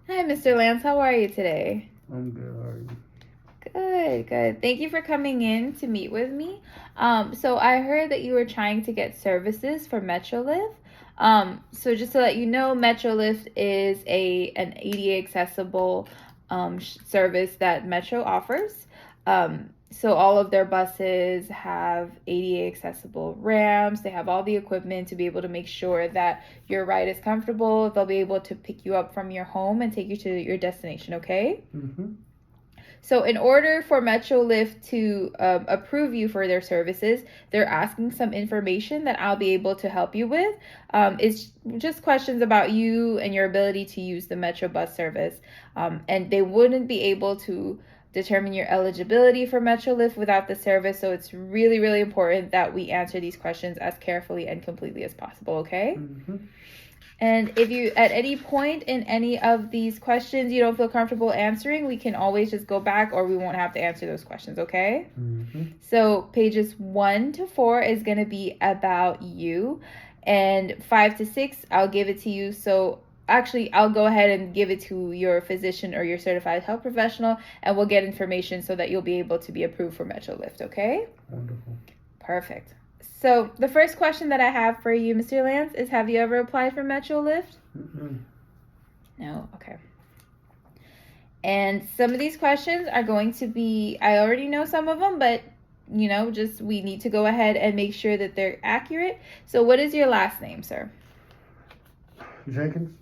Hi, Mr. Lance. How are you today? I'm good. How are you? Good, good. Thank you for coming in to meet with me. So I heard that you were trying to get services for MetroLift. So just to let you know, MetroLift is an ADA accessible service that Metro offers. So all of their buses have ADA accessible ramps. They have all the equipment to be able to make sure that your ride is comfortable. They'll be able to pick you up from your home and take you to your destination, okay? Mm-hmm. So, in order for MetroLift to approve you for their services, they're asking some information that I'll be able to help you with. It's just questions about you and your ability to use the Metro bus service. And they wouldn't be able to determine your eligibility for MetroLift without the service. So, it's really, really important that we answer these questions as carefully and completely as possible, okay? Mm-hmm. And if you, at any point in any of these questions, you don't feel comfortable answering, we can always just go back or we won't have to answer those questions, okay? Mm-hmm. So pages 1 to 4 is going to be about you. And 5 to 6, I'll give it to you. So actually, I'll go ahead and give it to your physician or your certified health professional, and we'll get information so that you'll be able to be approved for MetroLift, okay? Wonderful. Perfect. So the first question that I have for you, Mr. Lance, is have you ever applied for MetroLift? Mm-hmm. No? Okay. And some of these questions are going to be, I already know some of them, but just we need to go ahead and make sure that they're accurate. So what is your last name, sir? Jenkins.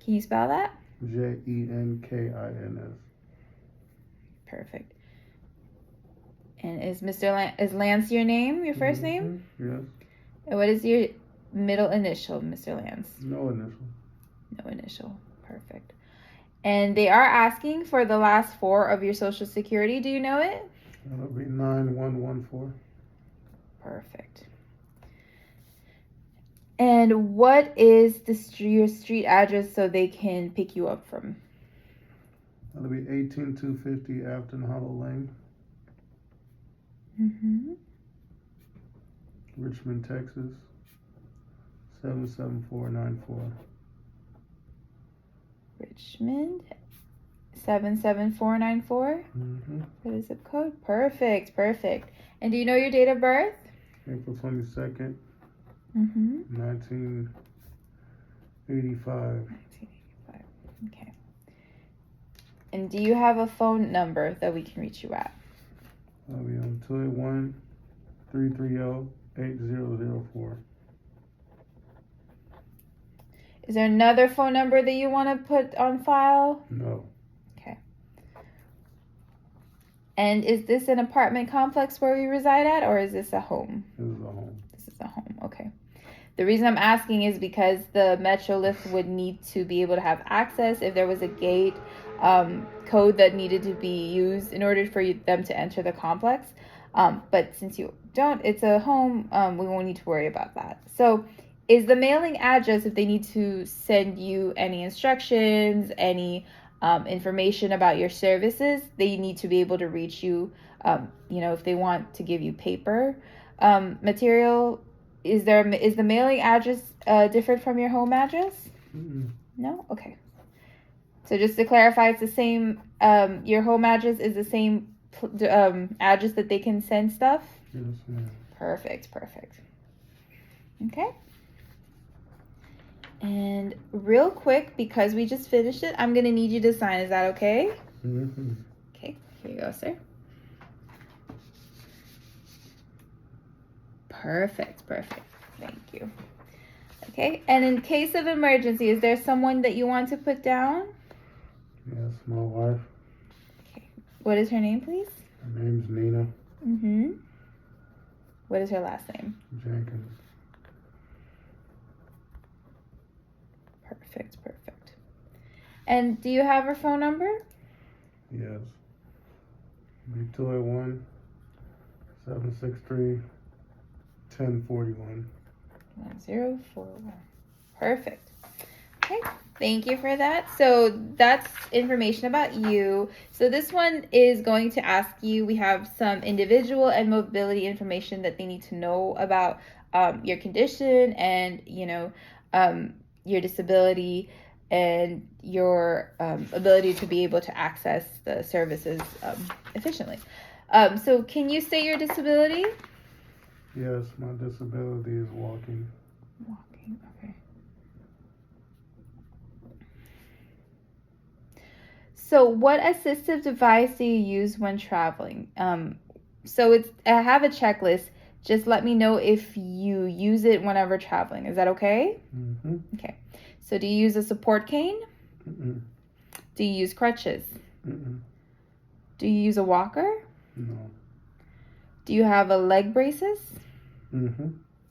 Can you spell that? Jenkins. Perfect. And is is Lance your name, your first name? Yes. And what is your middle initial, Mr. Lance? No initial. No initial. Perfect. And they are asking for the last 4 of your social security. Do you know it? That'll be 9114. Perfect. And what is your street address so they can pick you up from? That'll be 18250 Afton Hollow Lane, Richmond, Texas, 77494. Richmond, 77494. For the zip code. Perfect, perfect. And do you know your date of birth? April 22nd, 1985. 1985. Okay. And do you have a phone number that we can reach you at? That'll be on 281-330-8004. Is there another phone number that you want to put on file? No. Okay. And is this an apartment complex where we reside at, or is this a home? This is a home. This is a home, okay. The reason I'm asking is because the MetroLift would need to be able to have access if there was a gate code that needed to be used in order for them to enter the complex. But since you don't, it's a home, we won't need to worry about that. So is the mailing address, if they need to send you any instructions, any information about your services, they need to be able to reach you, if they want to give you paper material. Is the mailing address different from your home address? Mm-mm. No? Okay. So just to clarify, it's the same, your home address is the same address that they can send stuff? Yes, ma'am. Perfect, perfect. Okay. And real quick, because we just finished it, I'm going to need you to sign. Is that okay? Mm-hmm. Okay, here you go, sir. Perfect, perfect. Thank you. Okay, and in case of emergency, is there someone that you want to put down? Yes, my wife. Okay, what is her name, please? Her name's Nina. What is her last name? Jenkins. Perfect, perfect. And do you have her phone number? Yes. 281-763-1041. 1041. Perfect. Okay, thank you for that. So that's information about you. So this one is going to ask you, we have some individual and mobility information that they need to know about your condition and, your disability. and your ability to be able to access the services efficiently. So can you state your disability? Yes, my disability is walking. Walking, okay. So what assistive device do you use when traveling? So I have a checklist. Just let me know if you use it whenever traveling. Is that okay? Mm-hmm. Okay. So do you use a support cane? Mm-mm. Do you use crutches? Mm-mm. Do you use a walker? No. Do you have a leg braces? Mm-hmm.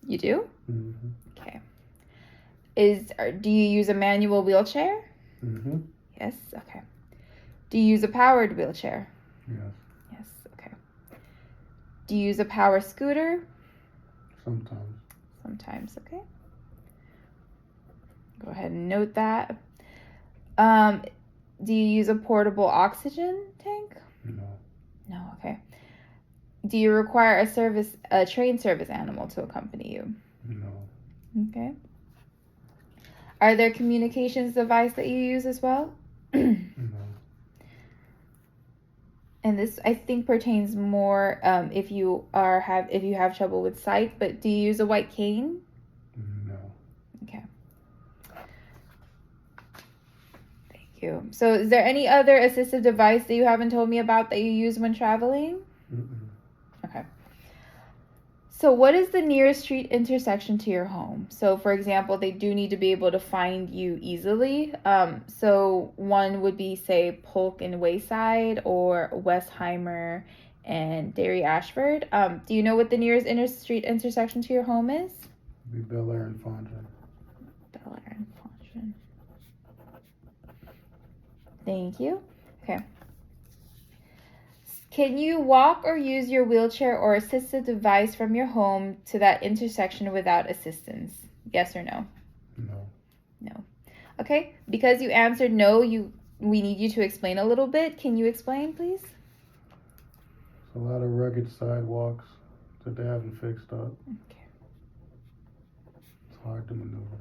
You do? Mm-hmm. Okay. Do you use a manual wheelchair? Mm-hmm. Yes. Okay. Do you use a powered wheelchair? Yes. Yes. Okay. Do you use a power scooter? Sometimes. Sometimes. Okay. Go ahead and note that. Do you use a portable oxygen tank? No. No. Okay. Do you require a trained service animal to accompany you? No. Okay. Are there communications device that you use as well? No. And this, I think, pertains more if you have trouble with sight. But do you use a white cane? No. Okay. Thank you. So, is there any other assistive device that you haven't told me about that you use when traveling? Mm-mm. Okay. So what is the nearest street intersection to your home? So for example, they do need to be able to find you easily. So one would be, say, Polk and Wayside, or Westheimer and Dairy Ashford. Do you know what the nearest street intersection to your home is? Be Bel Air and Fondren. Bel Air and Fondren. Thank you. Okay. Can you walk or use your wheelchair or assistive device from your home to that intersection without assistance? Yes or no? No. No. Okay, because you answered no, we need you to explain a little bit. Can you explain, please? It's a lot of rugged sidewalks that they haven't fixed up. Okay. It's hard to maneuver.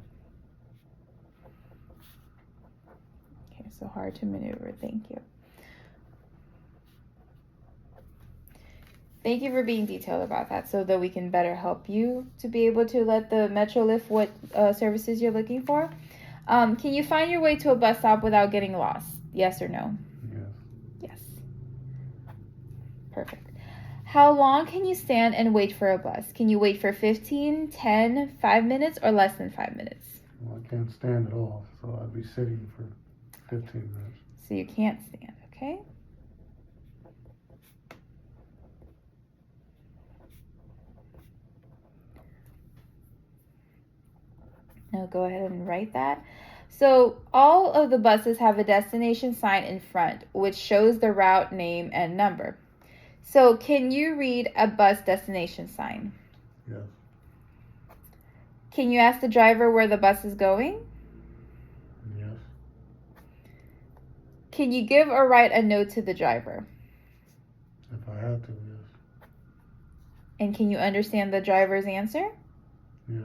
Okay, so hard to maneuver. Thank you. Thank you for being detailed about that so that we can better help you to be able to let the Metro lift what services you're looking for. Can you find your way to a bus stop without getting lost? Yes or no? Yes. Yes. Perfect. How long can you stand and wait for a bus? Can you wait for 15, 10, 5 minutes, or less than 5 minutes? Well, I can't stand at all, so I'd be sitting for 15 minutes. So you can't stand, okay? Now go ahead and write that. So all of the buses have a destination sign in front, which shows the route name and number. So can you read a bus destination sign? Yes. Can you ask the driver where the bus is going? Yes. Can you give or write a note to the driver? If I had to, yes. And can you understand the driver's answer? Yes.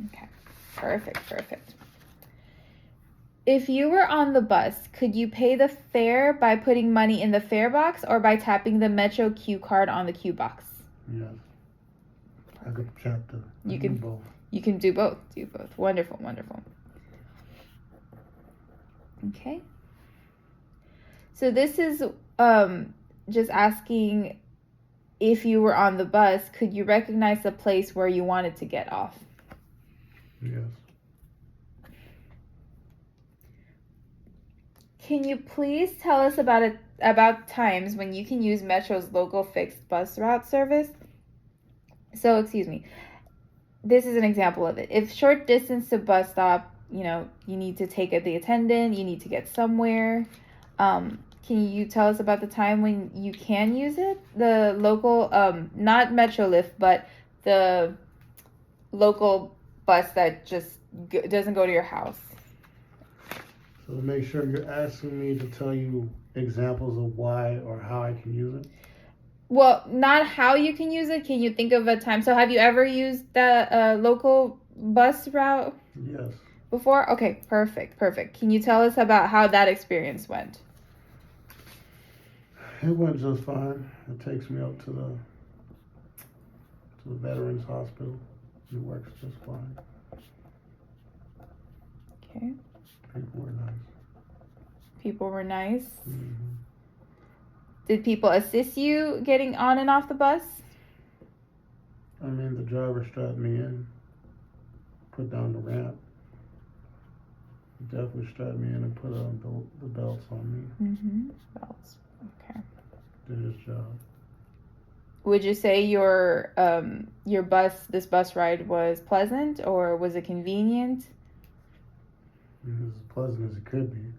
Okay. Perfect. If you were on the bus, could you pay the fare by putting money in the fare box or by tapping the Metro Q card on the Q box? Yes. I could check the. You do can both. You can do both. Wonderful. Okay. So this is just asking, if you were on the bus, could you recognize the place where you wanted to get off? Yes. Can you please tell us about times when you can use Metro's local fixed bus route service? So, excuse me. This is an example of it. If short distance to bus stop, you need to take the attendant, you need to get somewhere. Can you tell us about the time when you can use it? The local, not Metro Lift, but the local bus that just doesn't go to your house. So to make sure, you're asking me to tell you examples of why or how I can use it? Well, not how you can use it. Can you think of a time? So have you ever used the local bus route? Yes. before? Okay, perfect. Can you tell us about how that experience went? It went just fine. It takes me up to the Veterans Hospital. It works just fine. Okay. People were nice. People were nice. Mm-hmm. Did people assist you getting on and off the bus? I mean, the driver strapped me in, put down the ramp. He definitely strapped me in and put the belts on me. Mm-hmm. Belts. Okay. Did his job. Would you say this bus ride was pleasant, or was it convenient? It was as pleasant as it could be.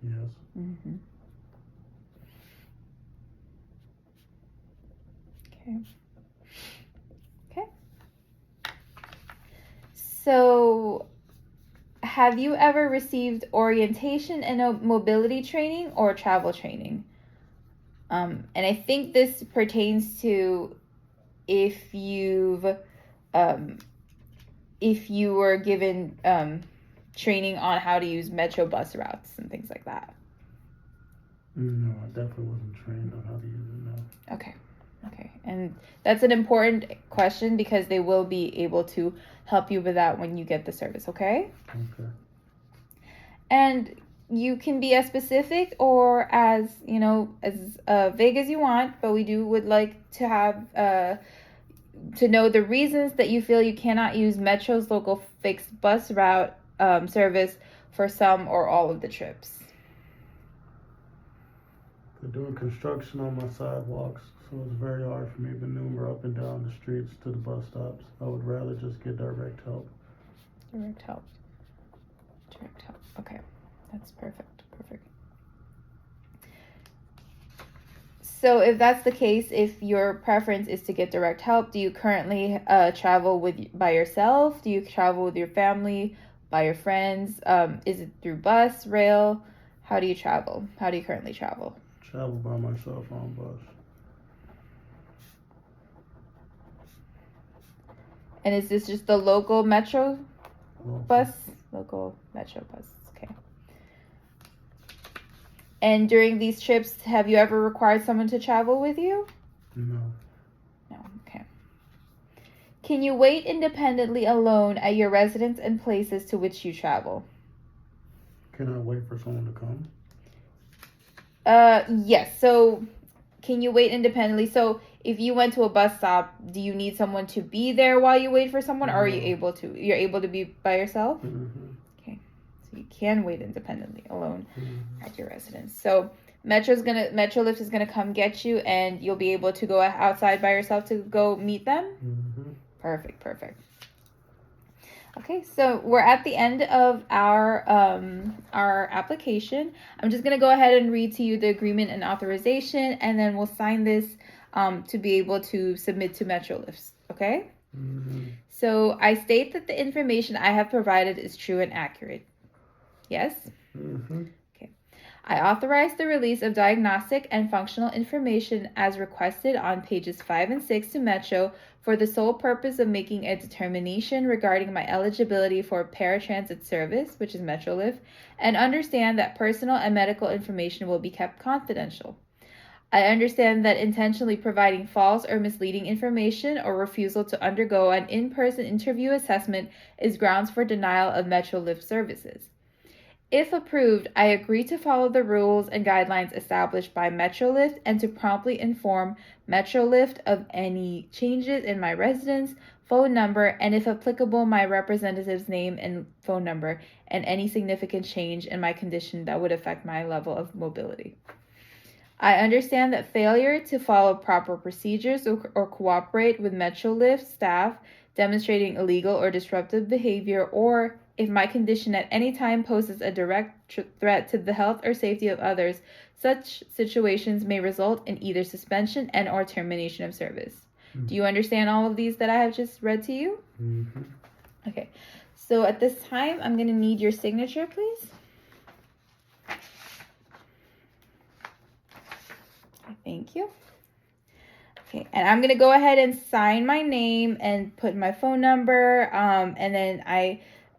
Yes. Mm-hmm. Okay. So, have you ever received orientation and mobility training or travel training? And I think this pertains to if you were given training on how to use metro bus routes and things like that. No, I definitely wasn't trained on how to use it. No. Okay. And that's an important question because they will be able to help you with that when you get the service, okay? Okay. And you can be as specific or as vague as you want, but we would like to have to know the reasons that you feel you cannot use Metro's local fixed bus route service for some or all of the trips. They're doing construction on my sidewalks, so it's very hard for me to maneuver up and down the streets to the bus stops. I would rather just get direct help. Direct help. Okay, that's perfect. So if that's the case, if your preference is to get direct help, do you currently travel by yourself? Do you travel with your family, by your friends? Is it through bus, rail? How do you travel? How do you currently travel? Travel by myself on bus. And is this just the local metro bus? Local metro bus, okay. And during these trips, have you ever required someone to travel with you? No. No, okay. Can you wait independently alone at your residence and places to which you travel? Can I wait for someone to come? Yes. So, can you wait independently? So, if you went to a bus stop, do you need someone to be there while you wait for someone, or are you able to? You're able to be by yourself? Mm-hmm. Okay. So you can wait independently alone at your residence. So Metrolift is gonna come get you, and you'll be able to go outside by yourself to go meet them. Mm-hmm. Perfect. Okay, so we're at the end of our application. I'm just gonna go ahead and read to you the agreement and authorization, and then we'll sign this to be able to submit to Metrolift. Okay. Mm-hmm. So I state that the information I have provided is true and accurate. Yes? Mm-hmm. Okay. I authorize the release of diagnostic and functional information as requested on pages 5 and 6 to Metro for the sole purpose of making a determination regarding my eligibility for paratransit service, which is Metrolift, and understand that personal and medical information will be kept confidential. I understand that intentionally providing false or misleading information or refusal to undergo an in-person interview assessment is grounds for denial of Metrolift services. If approved, I agree to follow the rules and guidelines established by Metrolift and to promptly inform Metrolift of any changes in my residence, phone number, and if applicable, my representative's name and phone number, and any significant change in my condition that would affect my level of mobility. I understand that failure to follow proper procedures or cooperate with Metrolift staff demonstrating illegal or disruptive behavior, or if my condition at any time poses a direct threat to the health or safety of others, such situations may result in either suspension and or termination of service. Mm-hmm. Do you understand all of these that I have just read to you? Mm-hmm. Okay. So at this time, I'm going to need your signature, please. Thank you. Okay, and I'm going to go ahead and sign my name and put my phone number, and then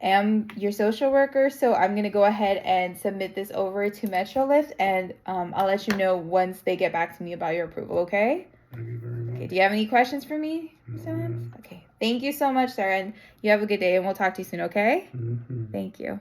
am your social worker, so I'm going to go ahead and submit this over to Metrolift, and I'll let you know once they get back to me about your approval, okay? Thank you very much. Okay, do you have any questions for me, Mr. Evans? Okay, thank you so much, sir, and you have a good day, and we'll talk to you soon, okay? Mm-hmm. Thank you.